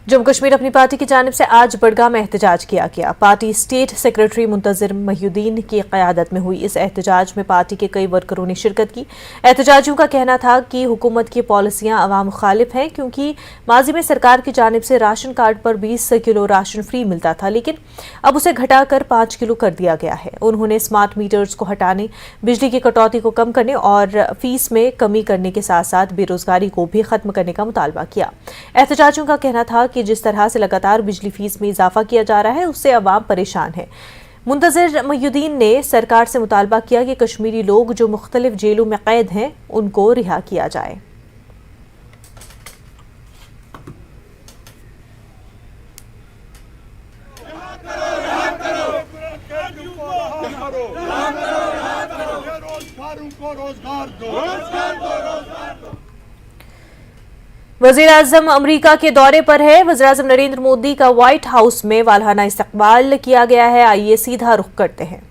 जम्मू कश्मीर अपनी पार्टी की जानिब से आज बड़गाम में एहतजाज किया गया। पार्टी स्टेट सेक्रेटरी मुंतजिर महिउद्दीन की क़यादत में हुई इस एहतजाज में पार्टी के कई वर्करों ने शिरकत की। एहतजाजियों का कहना था कि हुकूमत की पॉलिसियां अवाम मुखालिफ हैं, क्योंकि माजी में सरकार की जानिब से राशन कार्ड पर 20 किलो राशन फ्री मिलता था, लेकिन अब उसे घटाकर 5 किलो कर दिया गया है। उन्होंने स्मार्ट मीटर्स को हटाने, बिजली की कटौती को कम करने और फीस में कमी करने के साथ साथ बेरोजगारी को भी खत्म करने का मुतालबा किया। एहतजाजियों का कहना था कि जिस तरह से लगातार बिजली फीस में इजाफा किया जा रहा है, उससे अवाम परेशान है। मुंतजिर महिउद्दीन ने सरकार से मुतालबा किया कि कश्मीरी लोग जो मुख्तलिफ जेलों में कैद हैं, उनको रिहा किया जाए। वज़ीर-ए-आज़म अमरीका के दौरे पर है। वज़ीर-ए-आज़म नरेंद्र मोदी का व्हाइट हाउस में वालहाना इस्तकबाल किया गया है। आइए सीधा रुख करते हैं।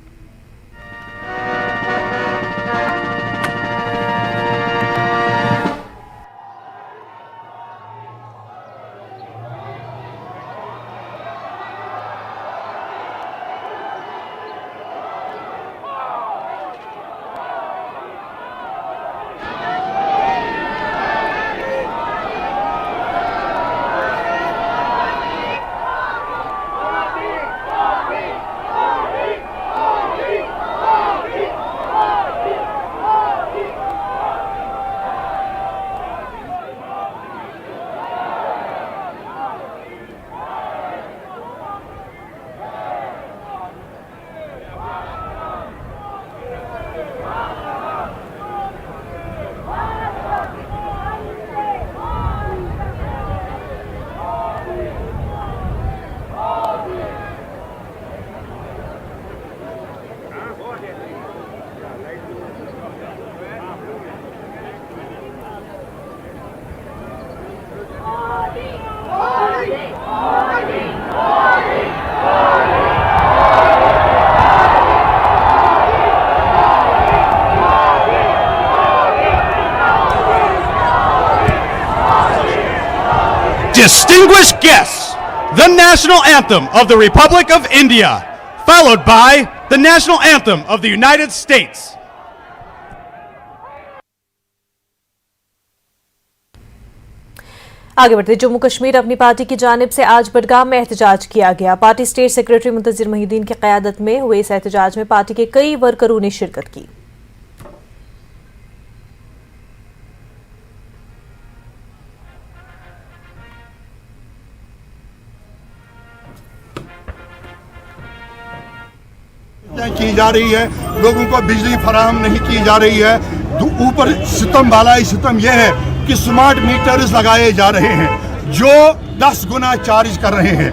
Distinguished guests, the national anthem of the Republic of India, followed by the national anthem of the United States. आगे बढ़ते जम्मू कश्मीर अपनी पार्टी की जानिब से आज बड़गाम में एहतजाज किया गया। पार्टी स्टेट सेक्रेटरी मुंतजिर महिउद्दीन की क़यादत में हुए इस एहतजाज में पार्टी के कई वर्करों ने शिरकत की। की जा रही है, लोगों को बिजली फराहम नहीं की जा रही है। ऊपर सितम बालाई सितम यह है कि स्मार्ट मीटर्स लगाए जा रहे हैं जो 10 गुना चार्ज कर रहे हैं।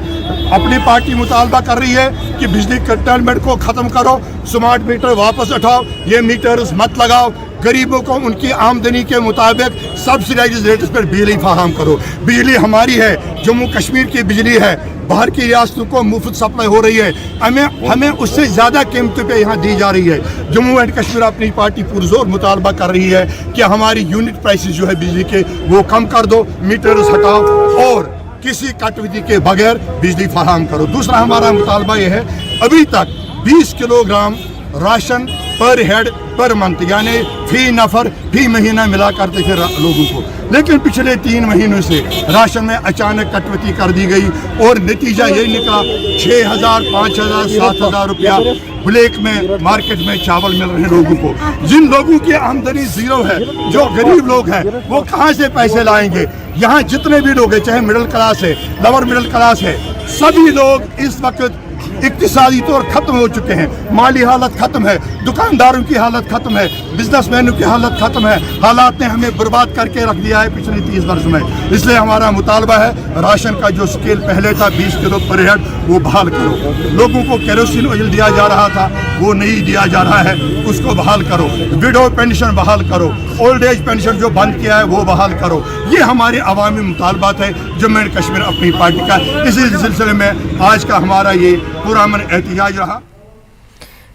अपनी पार्टी मुतालबा कर रही है कि बिजली कर्टेलमेंट को ख़त्म करो, स्मार्ट मीटर वापस उठाओ, ये मीटर्स मत लगाओ, गरीबों को उनकी आमदनी के मुताबिक सब्सिडाइज रेट्स पर बिजली फराहम करो। बिजली हमारी है, जम्मू कश्मीर की बिजली है, बाहर की रियासतों को मुफ्त सप्लाई हो रही है, हमें उससे ज़्यादा कीमतों पे यहाँ दी जा रही है। जम्मू एंड कश्मीर अपनी पार्टी पुरजोर मुतालबा कर रही है कि हमारी यूनिट प्राइसेस जो है बिजली के वो कम कर दो, मीटर्स हटाओ और किसी कटौती के बगैर बिजली फराहम करो। दूसरा हमारा मुतालबा यह है, अभी तक 20 किलोग्राम राशन पर हेड पर मंथ यानी फी नफर फी महीना मिला करते थे लोगों को, लेकिन पिछले 3 महीनों से राशन में अचानक कटौती कर दी गई और नतीजा यही निकला 6,000, 5,000, 7,000 रुपया ब्लैक में मार्केट में चावल मिल रहे हैं लोगों को। जिन लोगों की आमदनी जीरो है, जो गरीब लोग हैं, वो कहाँ से पैसे लाएंगे? यहाँ जितने भी लोग हैं, चाहे मिडिल क्लास है, लोअर मिडिल क्लास है, सभी लोग इस वक्त इक्तिसादी तौर खत्म हो चुके हैं। माली हालत खत्म है, दुकानदारों की हालत खत्म है, बिजनेसमैनों की हालत खत्म है। हालात ने हमें बर्बाद करके रख दिया है पिछले 30 वर्ष में। इसलिए हमारा मुतालबा है, राशन का जो स्केल पहले था 20 किलो पर हेड वो बहाल करो। लोगों को केरोसिन ऑयल दिया जा रहा था, वो नहीं दिया जा रहा है, उसको बहाल करो। विडो पेंशन बहाल करो, ओल्ड एज पेंशन जो बंद किया है वो बहाल करो। ये हमारे अवामी मुतालबात है जम्मू एंड कश्मीर अपनी पार्टी का। इसी सिलसिले में आज का हमारा ये पुरअमन एहतजाज रहा।